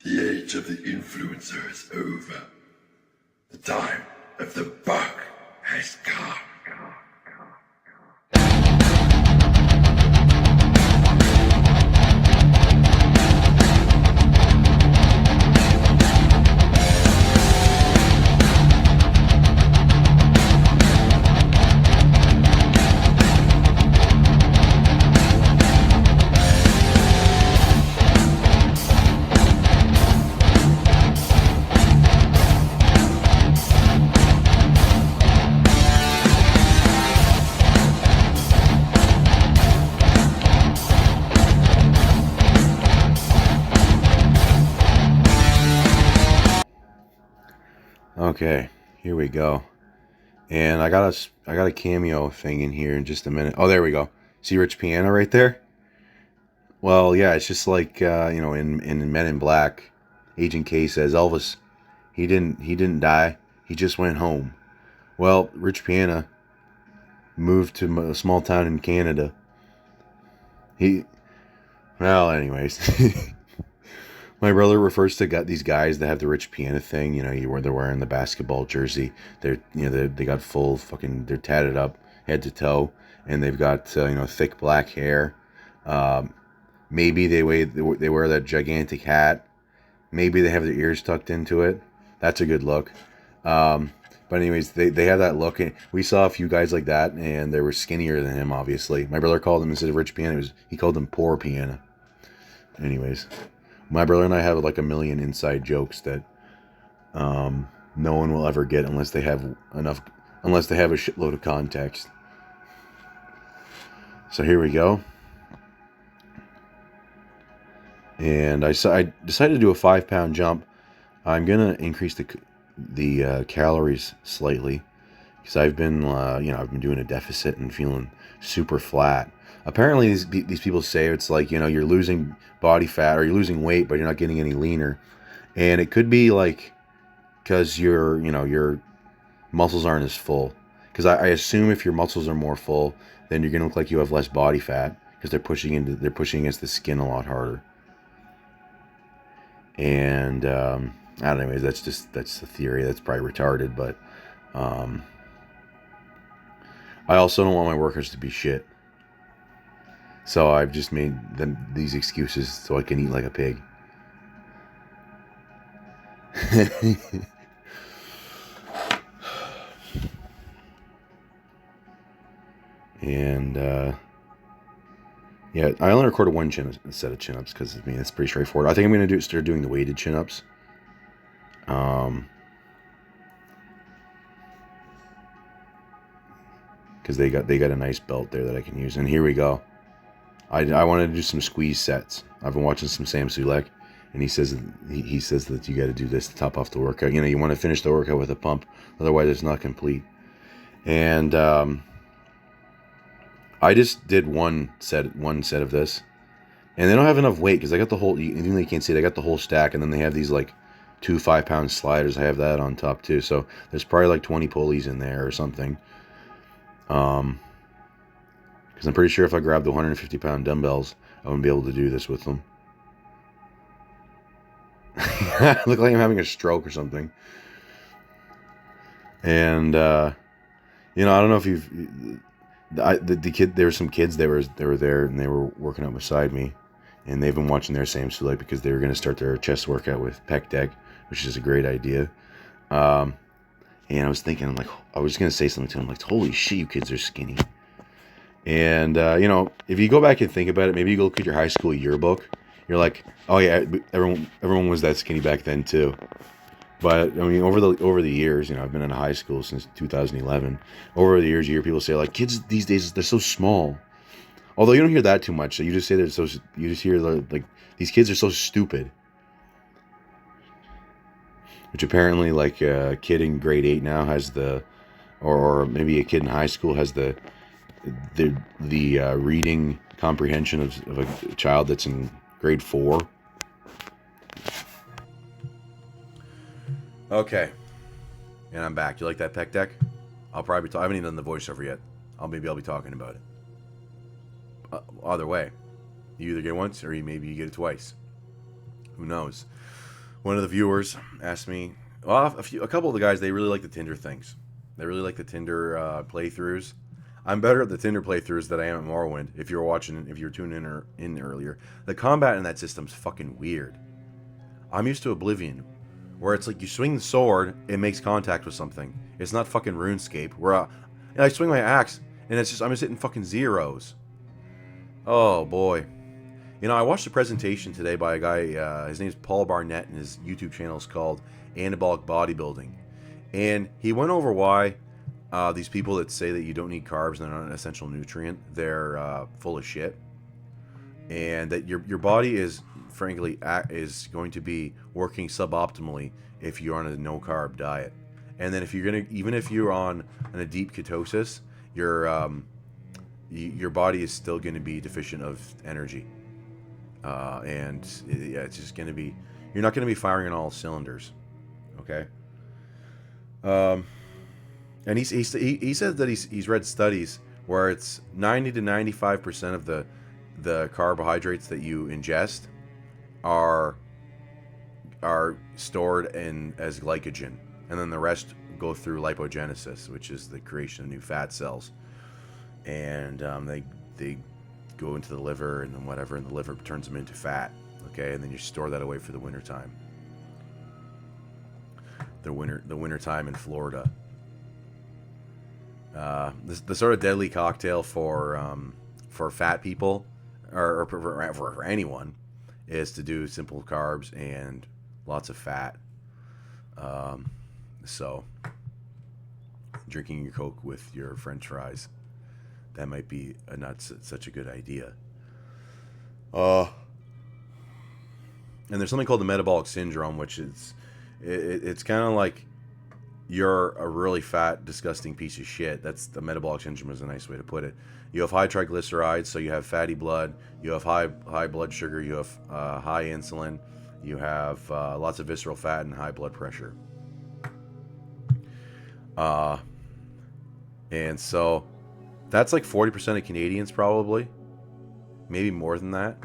The age of the influencer is over. The time of the buck has come. Okay, here we go. And I got a cameo thing in here in just a minute. Oh, there we go. See Rich Piano right there? Well, yeah, it's just like in Men in Black, Agent K says Elvis, he didn't die. He just went home. Well, Rich Piana moved to a small town in Canada. He well, anyways. My brother refers to these guys that have the Rich Piana thing. They're wearing the basketball jersey. They got full fucking. They're tatted up head to toe, and they've got thick black hair. Maybe they wear that gigantic hat. Maybe they have their ears tucked into it. That's a good look. But anyways, they have that look. And we saw a few guys like that, and they were skinnier than him. Obviously, my brother called him instead of Rich Piana. He called him Poor Piana. Anyways. My brother and I have like a million inside jokes that no one will ever get unless they have a shitload of context. So here we go. And I decided to do a 5-pound jump. I'm gonna increase the calories slightly because I've been doing a deficit and feeling super flat. Apparently, these people say it's like you're losing body fat or you're losing weight, but you're not getting any leaner, and it could be like because your muscles aren't as full. Because I assume if your muscles are more full, then you're gonna look like you have less body fat because they're pushing against the skin a lot harder. And I don't know. Anyways, that's the theory. That's probably retarded, but I also don't want my workers to be shit. So I've just made these excuses so I can eat like a pig. And yeah, I only recorded one set of chin-ups because it's pretty straightforward. I think I'm gonna start doing the weighted chin-ups. Because they got a nice belt there that I can use. And here we go. I wanted to do some squeeze sets. I've been watching some Sam Sulek, and he says that you got to do this to top off the workout. You want to finish the workout with a pump, otherwise it's not complete. And I just did one set of this, and they don't have enough weight because I got the whole. Even though you can't see it, I got the whole stack, and then they have these like 2 5-pound sliders. I have that on top too, so there's probably like 20 pulleys in there or something. Because I'm pretty sure if I grabbed the 150-pound dumbbells, I wouldn't be able to do this with them. I look like I'm having a stroke or something. And I don't know if there were some kids they were there and they were working out beside me, and they've been watching their same Sulek because they were going to start their chest workout with pec deck, which is a great idea. And I was thinking, I was going to say something to them, like, holy shit, you kids are skinny. And, if you go back and think about it, maybe you go look at your high school yearbook. You're like, oh yeah, everyone was that skinny back then too. But I mean, over the years, I've been in high school since 2011. Over the years, you hear people say like, kids these days they're so small. Although you don't hear that too much. So you just say they're so. You just hear like these kids are so stupid. Which apparently, like a kid in grade 8 now has or maybe a kid in high school has the reading comprehension of a child that's in grade 4. Okay, and I'm back. You like that pec deck? I'll probably I haven't even done the voiceover yet. I'll be talking about it. Either way, you either get it once or maybe you get it twice. Who knows? One of the viewers asked me, well, a couple of the guys, they really like the Tinder things. They really like the Tinder playthroughs. I'm better at the Tinder playthroughs than I am at Morrowind. If you were tuning in earlier, the combat in that system's fucking weird. I'm used to Oblivion, where it's like you swing the sword, it makes contact with something. It's not fucking RuneScape, where I swing my axe, and I'm just hitting fucking zeros. Oh boy. You know, I watched a presentation today by a guy, his name's Paul Barnett, and his YouTube channel is called Anabolic Bodybuilding. And he went over why these people that say that you don't need carbs and they're not an essential nutrient, they're full of shit. And that your body is, frankly, is going to be working suboptimally if you're on a no-carb diet. And then even if you're on a deep ketosis, your body is still going to be deficient of energy. It's just going to be, you're not going to be firing on all cylinders. Okay. And he said that he's read studies where it's 90 to 95% of the carbohydrates that you ingest are stored as glycogen, and then the rest go through lipogenesis, which is the creation of new fat cells, and they go into the liver and then whatever, and the liver turns them into fat. Okay, and then you store that away for the winter time. The winter time in Florida. The sort of deadly cocktail for fat people, or for anyone, is to do simple carbs and lots of fat. So drinking your Coke with your French fries, that might be not such a good idea. And there's something called the metabolic syndrome, which is it's kind of like you're a really fat, disgusting piece of shit. That's the metabolic syndrome is a nice way to put it. You have high triglycerides, so you have fatty blood. You have high blood sugar. You have high insulin. You have lots of visceral fat and high blood pressure. And so that's like 40% of Canadians probably, maybe more than that.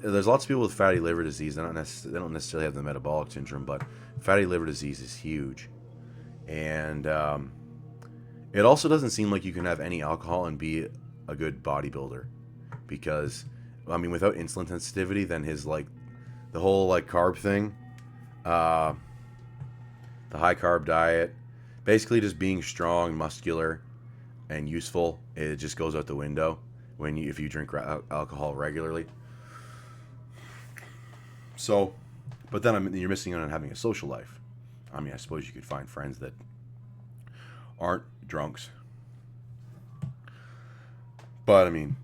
There's lots of people with fatty liver disease. They don't necessarily have the metabolic syndrome, but fatty liver disease is huge. And it also doesn't seem like you can have any alcohol and be a good bodybuilder, because I mean, without insulin sensitivity, then the whole carb thing, the high carb diet, basically just being strong, muscular, and useful, it just goes out the window if you drink alcohol regularly. So, but then you're missing out on having a social life. I mean, I suppose you could find friends that aren't drunks. But, I mean,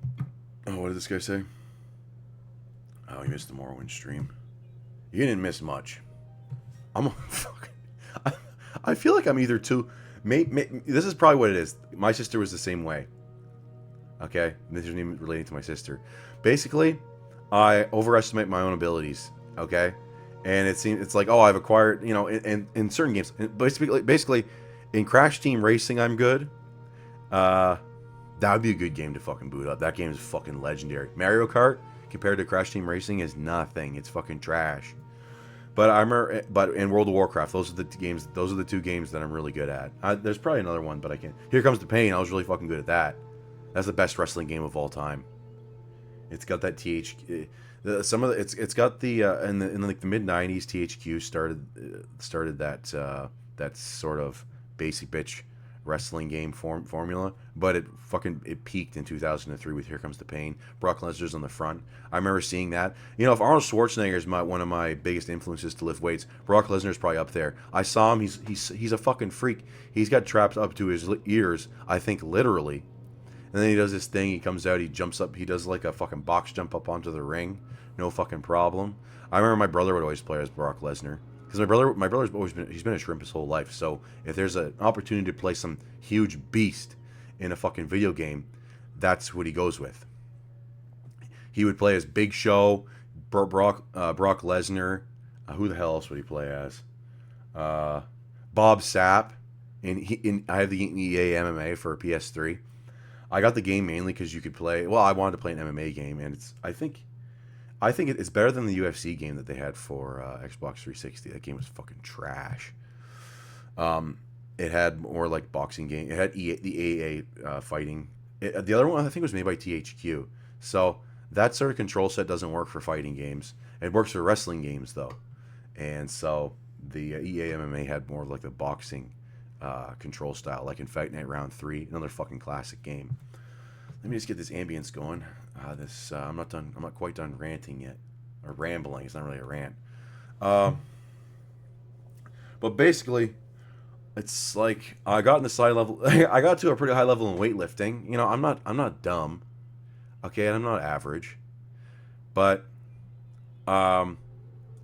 what did this guy say? Oh, he missed the Morrowind stream. You didn't miss much. I feel like I'm either too... this is probably what it is. My sister was the same way. Okay? This isn't even relating to my sister. Basically, I overestimate my own abilities. Okay? And it's like, oh, I've acquired, in certain games. Basically, in Crash Team Racing, I'm good. That would be a good game to fucking boot up. That game is fucking legendary. Mario Kart, compared to Crash Team Racing, is nothing. It's fucking trash. But in World of Warcraft, those are the two games that I'm really good at. There's probably another one, but I can't. Here Comes the Pain. I was really fucking good at that. That's the best wrestling game of all time. It's got that it's got the in the mid '90s, THQ started that sort of basic bitch wrestling game formula, but it peaked in 2003 with Here Comes the Pain. Brock Lesnar's on the front. I remember seeing that. If Arnold Schwarzenegger is one of my biggest influences to lift weights, Brock Lesnar's probably up there. I saw him. He's a fucking freak. He's got traps up to his ears, I think literally. And then he does this thing. He comes out. He jumps up. He does like a fucking box jump up onto the ring. No fucking problem. I remember my brother would always play as Brock Lesnar. Because my brother's always been a shrimp his whole life. So if there's an opportunity to play some huge beast in a fucking video game, that's what he goes with. He would play as Big Show, Brock Lesnar. Who the hell else would he play as? Bob Sapp. I have the EA MMA for PS3. I got the game mainly because you could play. Well, I wanted to play an MMA game, and I think it's better than the UFC game that they had for Xbox 360. That game was fucking trash. It had more like boxing game. It had the AA fighting. The other one I think was made by THQ. So that sort of control set doesn't work for fighting games. It works for wrestling games though. And so the EA MMA had more like the boxing control style, like in Fight Night Round 3, another fucking classic game. Let me just get this ambience going. I'm not done. I'm not quite done ranting yet, or rambling. It's not really a rant. But basically, it's like I got in this high level. I got to a pretty high level in weightlifting. You know, I'm not dumb. Okay, and I'm not average, but I'm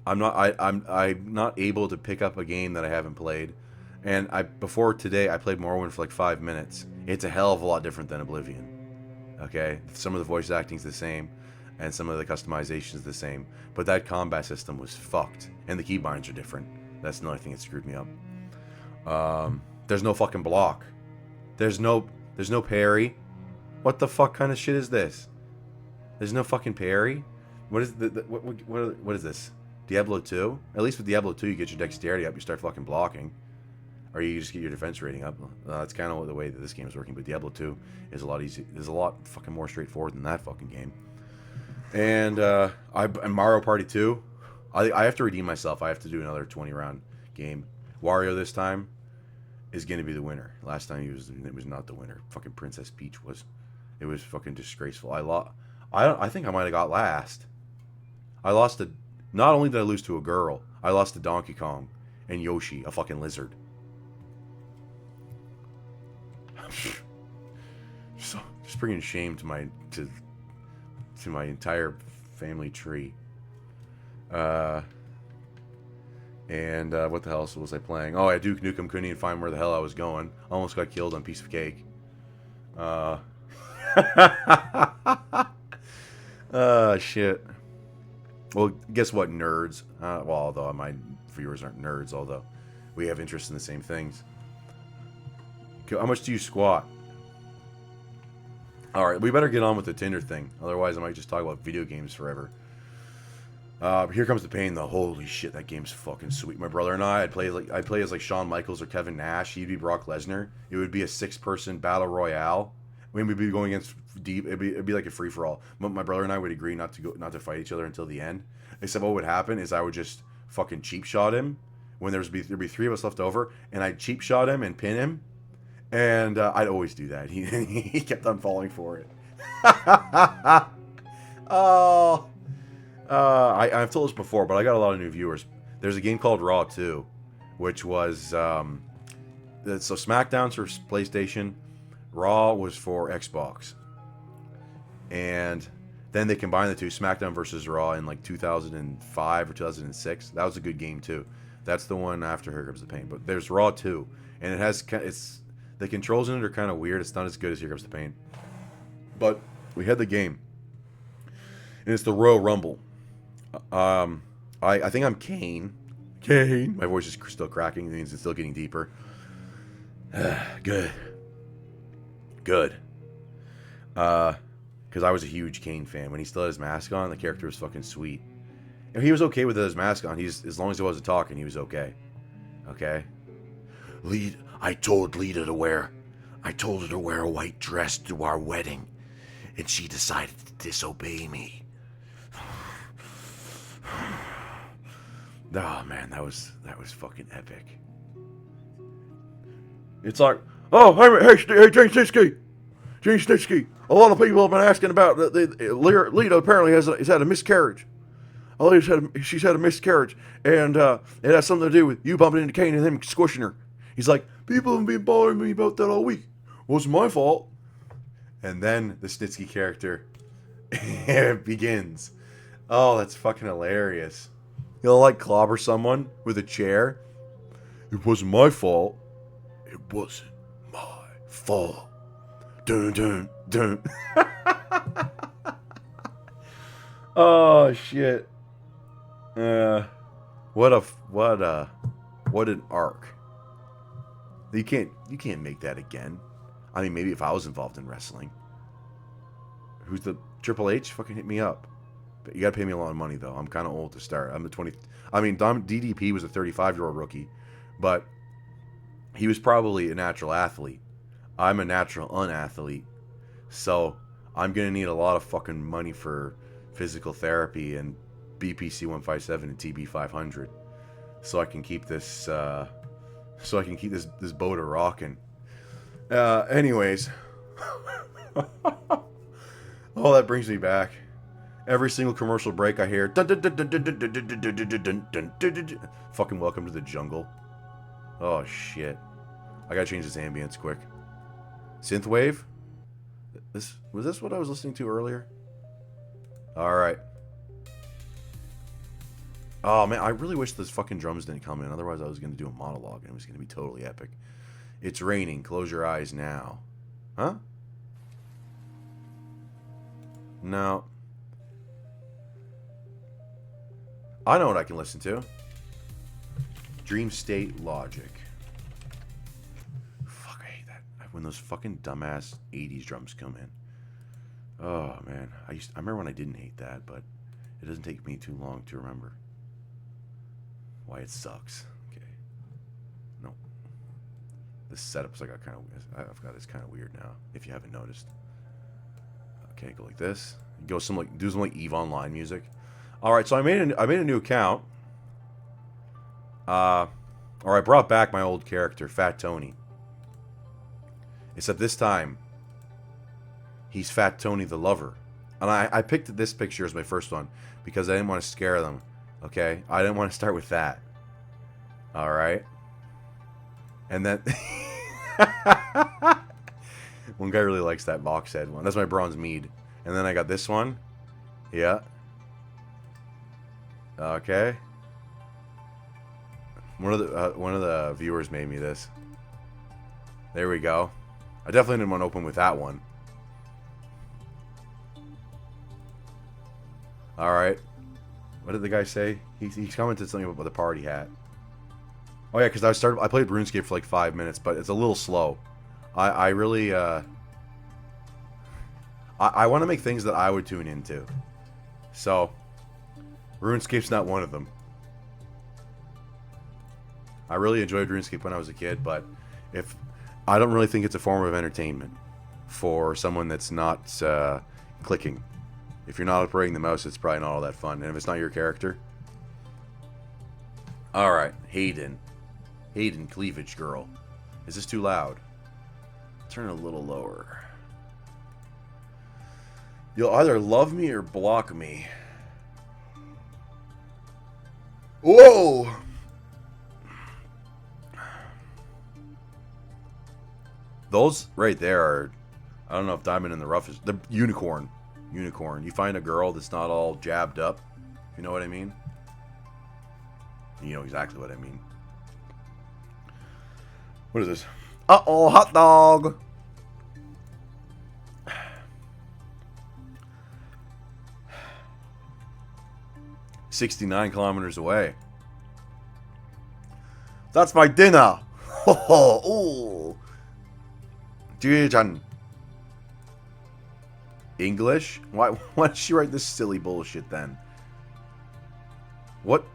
not able to pick up a game that I haven't played. And before today I played Morrowind for like 5 minutes. It's a hell of a lot different than Oblivion. Okay, some of the voice acting's the same, and some of the customization's the same, but that combat system was fucked, and the keybinds are different. That's another thing that screwed me up. There's no fucking block. There's no parry. What the fuck kind of shit is this? There's no fucking parry. What is what is this? Diablo 2? At least with Diablo 2, you get your dexterity up, you start fucking blocking. Or you just get your defense rating up. That's kind of the way that this game is working. But Diablo 2 is a lot easy. Is a lot fucking more straightforward than that fucking game. And Mario Party 2, I have to redeem myself. I have to do another 20-round game. Wario this time is going to be the winner. Last time it was not the winner. Fucking Princess Peach was. It was fucking disgraceful. I think I might have got last. I lost to. Not only did I lose to a girl, I lost to Donkey Kong and Yoshi, a fucking lizard. So just bringing shame to my entire family tree. And what the hell else was I playing? Oh, I Duke Nukem couldn't even find where the hell I was going. Almost got killed on Piece of Cake. Shit. Well, guess what, nerds? Well, although my viewers aren't nerds, although we have interest in the same things. How much do you squat? Alright, we better get on with the Tinder thing. Otherwise, I might just talk about video games forever. Here Comes the Pain, though. Holy shit, that game's fucking sweet. My brother and I'd play as like Shawn Michaels or Kevin Nash. He'd be Brock Lesnar. It would be a 6-person battle royale. We'd be going against deep. It'd be like a free for all. My brother and I would agree not to fight each other until the end. Except what would happen is I would just fucking cheap shot him when there'd be 3 of us left over, and I'd cheap shot him and pin him. And I'd always do that. He kept on falling for it. Oh, I've told this before, but I got a lot of new viewers. There's a game called Raw 2, which was so SmackDown's for PlayStation, Raw was for Xbox, and then they combined the two, SmackDown versus Raw, in like 2005 or 2006. That was a good game too. That's the one after Here Comes the Pain. But there's Raw 2, and it's the controls in it are kind of weird. It's not as good as Here Comes the Pain. But we had the game, and it's the Royal Rumble. I think I'm Kane. Kane. My voice is still cracking. It means it's still getting deeper. Good. Because I was a huge Kane fan. When he still had his mask on, the character was fucking sweet. And he was okay with his mask on. As long as he wasn't talking, he was okay. Okay? I told her to wear a white dress to our wedding, and she decided to disobey me. Oh man, that was fucking epic. It's like, oh, hey, Gene Snitsky. A lot of people have been asking about Lita. Apparently has had a miscarriage. She's had a miscarriage, and it has something to do with you bumping into Kane and him squishing her. He's like, people have been bothering me about that all week. Wasn't my fault. And then the Snitsky character begins. Oh, that's fucking hilarious. He'll like clobber someone with a chair. It wasn't my fault. It wasn't my fault. Dun dun dun. Oh shit. What an arc. You can't make that again. I mean, maybe if I was involved in wrestling. Who's the Triple H? Fucking hit me up. You gotta pay me a lot of money though. I'm kind of old to start. I'm the 20. I mean, DDP was a 35-year-old rookie, but he was probably a natural athlete. I'm a natural unathlete, so I'm gonna need a lot of fucking money for physical therapy and BPC 157 and TB 500, so I can keep this. This boat a rocking. Anyways, oh, that brings me back. Every single commercial break I hear, fucking welcome to the jungle. Oh shit! I gotta change this ambience quick. Synthwave. Was this what I was listening to earlier? All right. Oh man, I really wish those fucking drums didn't come in. Otherwise, I was gonna do a monologue and it was gonna be totally epic. It's raining. Close your eyes now. Huh? No. I know what I can listen to. Dream State Logic. Fuck, I hate that. When those fucking dumbass 80s drums come in. Oh man, I remember when I didn't hate that, but it doesn't take me too long to remember why it sucks. Okay. No. This setup's like I've got this kind of weird now, if you haven't noticed. Okay, go like this. Do some like EVE Online music. All right, so I made a new account. Or I brought back my old character, Fat Tony. Except this time, he's Fat Tony the Lover. And I picked this picture as my first one because I didn't want to scare them. Okay? I didn't want to start with that. Alright? And then... one guy really likes that box head one. That's my bronze mead. And then I got this one. Yeah. Okay. One of the viewers made me this. There we go. I definitely didn't want to open with that one. Alright. What did the guy say? He commented something about the party hat. Oh yeah, because I played RuneScape for like 5 minutes, but it's a little slow. I really I want to make things that I would tune into. So RuneScape's not one of them. I really enjoyed RuneScape when I was a kid, but I don't really think it's a form of entertainment for someone that's not clicking. If you're not operating the mouse, it's probably not all that fun. And if it's not your character... Alright, Hayden. Hayden, Cleavage Girl. Is this too loud? Turn it a little lower. You'll either love me or block me. Whoa! Those right there are... I don't know if Diamond in the Rough is... The unicorn. Unicorn. You find a girl that's not all jabbed up. You know what I mean? You know exactly what I mean. What is this? Uh-oh, hot dog! 69 kilometers away. That's my dinner! Oh, Jijan. English? Why did she write this silly bullshit then? What?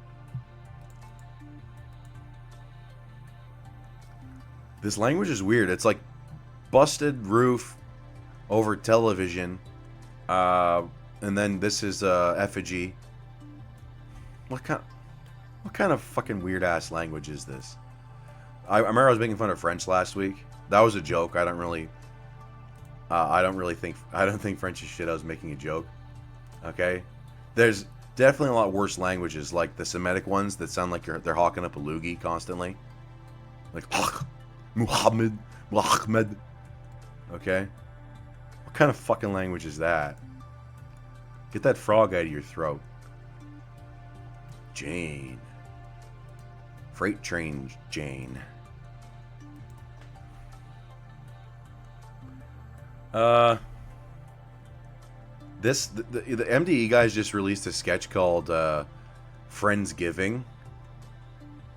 This language is weird. It's like busted roof over television. And then this is effigy. What kind of fucking weird ass language is this? I remember I was making fun of French last week. That was a joke. I don't think French is shit. I was making a joke. Okay? There's definitely a lot worse languages, like the Semitic ones that sound like they're hawking up a loogie constantly. Like Muhammad. Okay? What kind of fucking language is that? Get that frog out of your throat. Jane. Freight train Jane. The MDE guys just released a sketch called Friendsgiving,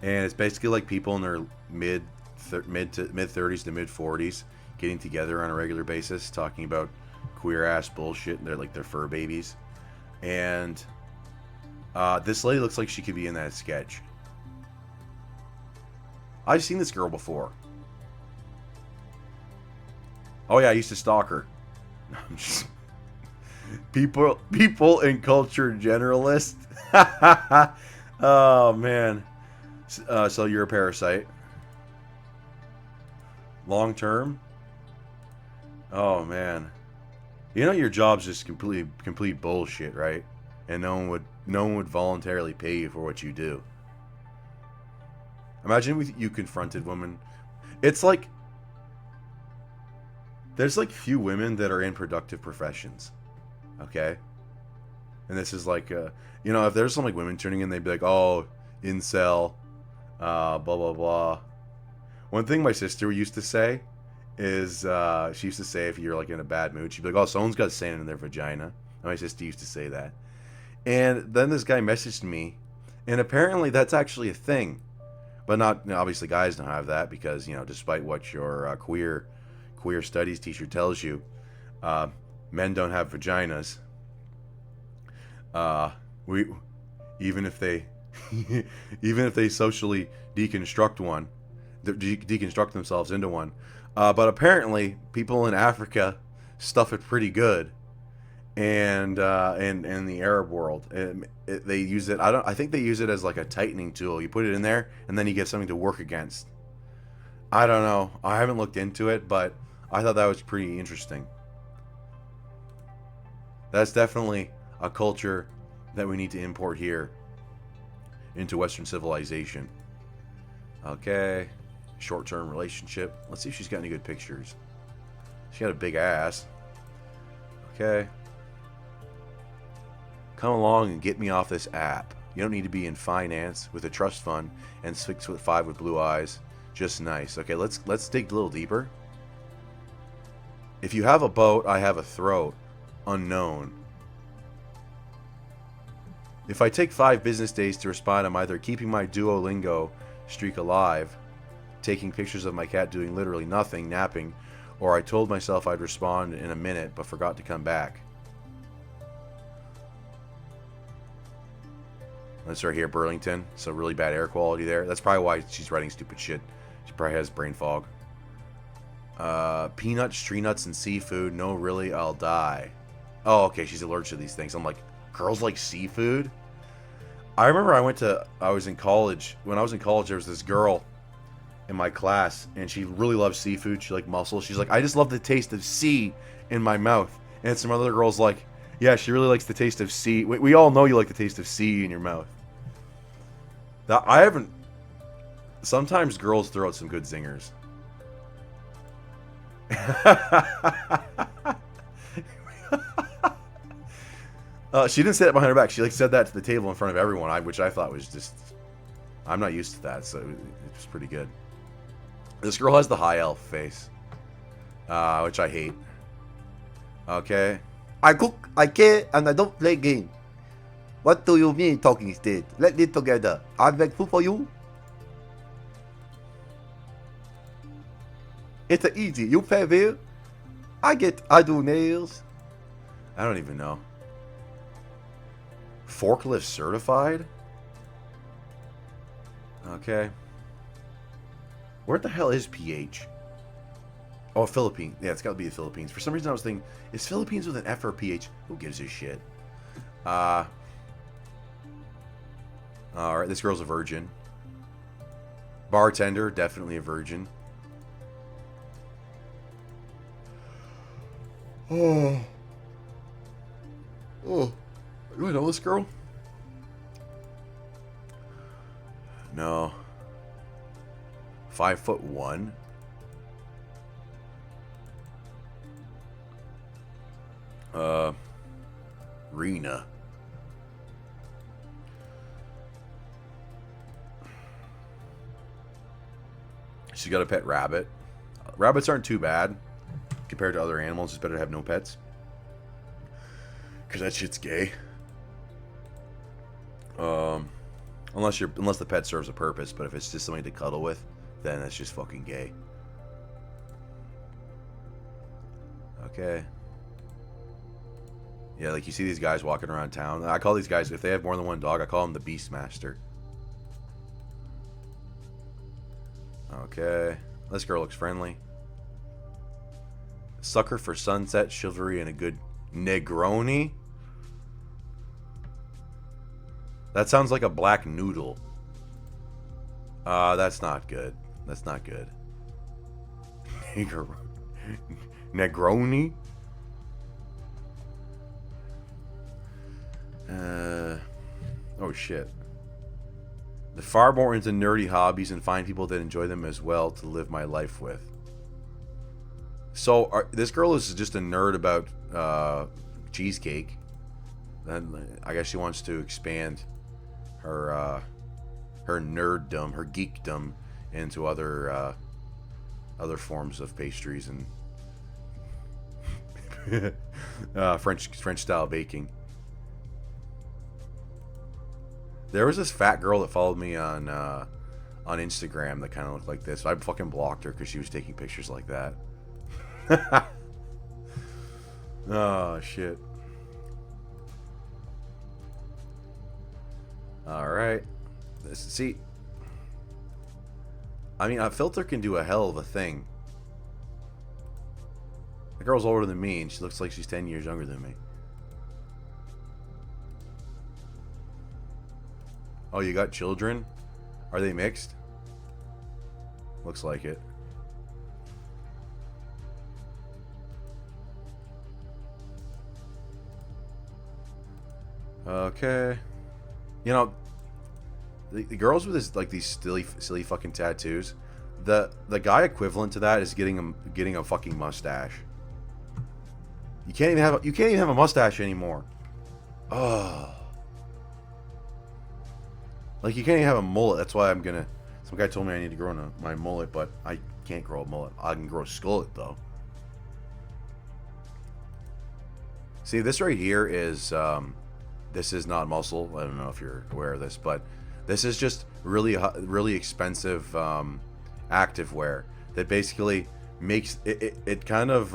and it's basically like people in their mid 30s to mid 40s getting together on a regular basis talking about queer ass bullshit. They're like their fur babies. And this lady looks like she could be in that sketch. I've seen this girl before. Oh yeah, I used to stalk her. I'm just... people and culture generalist. Oh man. So you're a parasite. Long term. Oh man. You know your job's just complete bullshit, right? And no one would voluntarily pay you for what you do. Imagine if you confronted women. It's like there's like few women that are in productive professions. Okay? And this is like you know, if there's some like women turning in, they'd be like, "Oh, incel, blah blah blah." One thing my sister used to say is she used to say if you're like in a bad mood, she'd be like, "Oh, someone's got sand in their vagina." And my sister used to say that. And then this guy messaged me, and apparently that's actually a thing, but not, you know, obviously guys don't have that because, you know, despite what your queer studies teacher tells you, men don't have vaginas. We even if they even if they socially deconstruct one, deconstruct themselves into one. But apparently, people in Africa stuff it pretty good, and in the Arab world, they use it. I think they use it as like a tightening tool. You put it in there, and then you get something to work against. I don't know. I haven't looked into it, but I thought that was pretty interesting. That's definitely a culture that we need to import here into Western civilization. Okay. Short-term relationship. Let's see if she's got any good pictures. She got a big ass. Okay. Come along and get me off this app. You don't need to be in finance with a trust fund and 6'5" with blue eyes. Just nice. Okay, let's dig a little deeper. If you have a boat, I have a throat. Unknown. If I take 5 business days to respond, I'm either keeping my Duolingo streak alive, taking pictures of my cat doing literally nothing, napping, or I told myself I'd respond in a minute but forgot to come back. Let's right here, Burlington. So really bad air quality there. That's probably why she's writing stupid shit. She probably has brain fog. Peanuts, tree nuts, and seafood. No, really, I'll die. Oh, okay, she's allergic to these things. I'm like, girls like seafood? I remember I was in college. When I was in college, there was this girl in my class, and she really loved seafood. She liked mussels. She's like, I just love the taste of sea in my mouth. And some other girls like, yeah, she really likes the taste of sea. We all know you like the taste of sea in your mouth. I haven't... Sometimes girls throw out some good zingers. She didn't say that behind her back. She like said that to the table in front of everyone, which I thought was just... I'm not used to that, so it was pretty good. This girl has the high elf face, which I hate. Okay. I cook, I care, and I don't play game. What do you mean talking instead? Let's live together. I make food for you. It's easy. You pay bill. I do nails. I don't even know. Forklift certified? Okay. Where the hell is PH? Oh, Philippines. Yeah, it's got to be the Philippines. For some reason I was thinking, is Philippines with an F or PH? Who gives a shit? Alright, this girl's a virgin. Bartender, definitely a virgin. Oh. Do I know this girl? No. 5'1"? Rena. She's got a pet rabbit. Rabbits aren't too bad compared to other animals. It's better to have no pets, because that shit's gay. Unless the pet serves a purpose, but if it's just something to cuddle with, then that's just fucking gay. Okay. Yeah, like you see these guys walking around town. I call these guys, if they have more than one dog, I call them the Beastmaster. Okay. This girl looks friendly. Sucker for sunset, chivalry, and a good Negroni. That sounds like a black noodle. That's not good. That's not good. Negroni? Oh shit. The far more into nerdy hobbies and find people that enjoy them as well to live my life with. So this girl is just a nerd about cheesecake. And I guess she wants to expand her nerddom, her geekdom into other forms of pastries and French style baking. There was this fat girl that followed me on Instagram that kind of looked like this. I fucking blocked her because she was taking pictures like that. Oh shit. All right. See, I mean, a filter can do a hell of a thing. The girl's older than me, and she looks like she's 10 years younger than me. Oh, you got children? Are they mixed? Looks like it. Okay. You know, the girls with this, like these silly fucking tattoos. The guy equivalent to that is getting a fucking mustache. You can't even have a mustache anymore. Oh. Like, you can't even have a mullet. That's why some guy told me I need to grow my mullet, but I can't grow a mullet. I can grow a skullet, though. See, this right here is, this is not muscle. I don't know if you're aware of this, but this is just really expensive activewear that basically makes it kind of,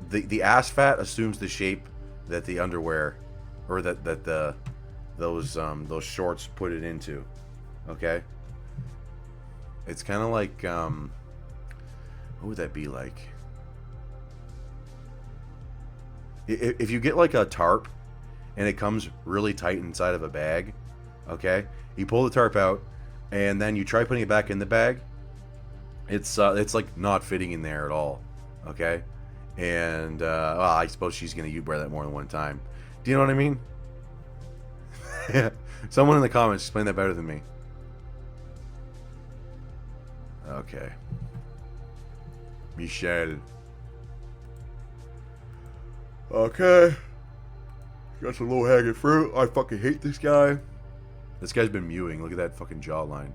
the ass fat assumes the shape that the underwear, or that those shorts put it into. Okay, it's kind of like what would that be like? If you get like a tarp and it comes really tight inside of a bag, okay, you pull the tarp out and then you try putting it back in the bag, it's like not fitting in there at all. Okay, and well, I suppose she's gonna wear that more than one time. Do you know what I mean? Yeah. Someone in the comments explain that better than me. Okay. Michelle. Okay. Got some low-hanging fruit. I fucking hate this guy. This guy's been mewing. Look at that fucking jawline.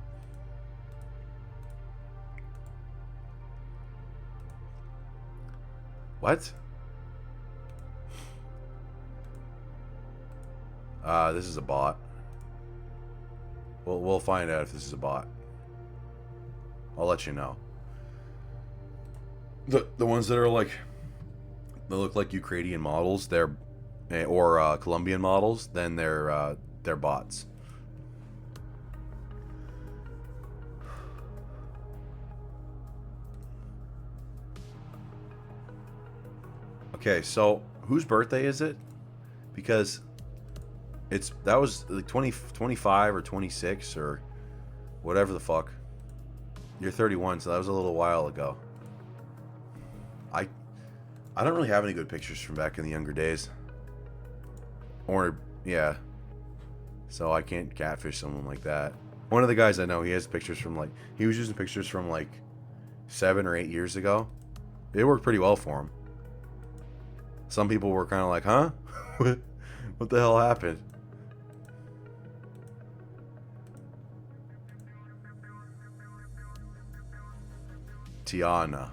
What? This is a bot. We'll find out if this is a bot. I'll let you know. The ones that are like, they look like Ukrainian models, or Colombian models, then they're bots. Okay, so whose birthday is it? Because that was like 25 or 26 or whatever the fuck. You're 31, so that was a little while ago. I don't really have any good pictures from back in the younger days. Or, yeah. So I can't catfish someone like that. One of the guys I know, he has pictures from like, he was using pictures from like 7 or 8 years ago. It worked pretty well for him. Some people were kind of like, huh? What the hell happened? Tiana.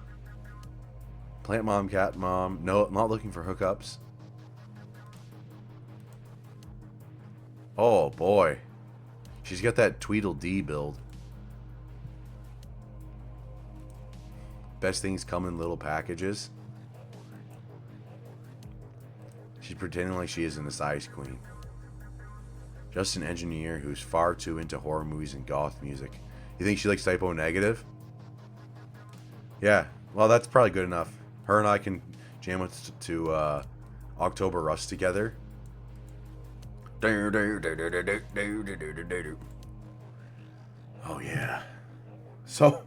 Plant mom, cat mom. No, not looking for hookups. Oh boy. She's got that Tweedledee build. Best things come in little packages. She's pretending like she isn't this ice queen. Just an engineer who's far too into horror movies and goth music. You think she likes Typo Negative? Yeah, well, that's probably good enough. Her and I can jam to October Rust together. Oh, yeah. So,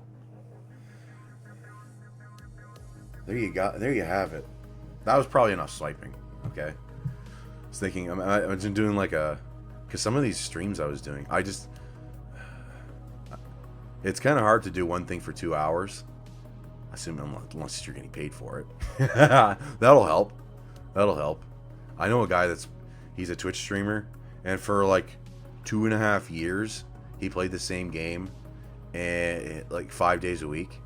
there you have it. That was probably enough swiping, okay? I was thinking, I was doing like a... Because some of these streams I was doing, it's kind of hard to do one thing for 2 hours. Unless you're getting paid for it. That'll help. That'll help. I know a guy he's a Twitch streamer, and for like 2.5 years, he played the same game, and like 5 days a week.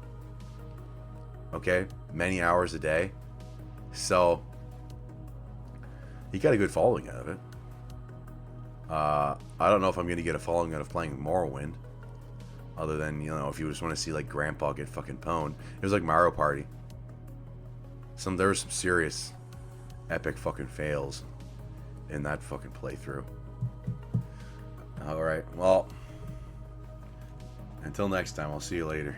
Okay, many hours a day. So he got a good following out of it. I don't know if I'm gonna get a following out of playing Morrowind. Other than, you know, if you just want to see like Grandpa get fucking pwned. It was like Mario Party. There were some serious epic fucking fails in that fucking playthrough. Alright, well, until next time, I'll see you later.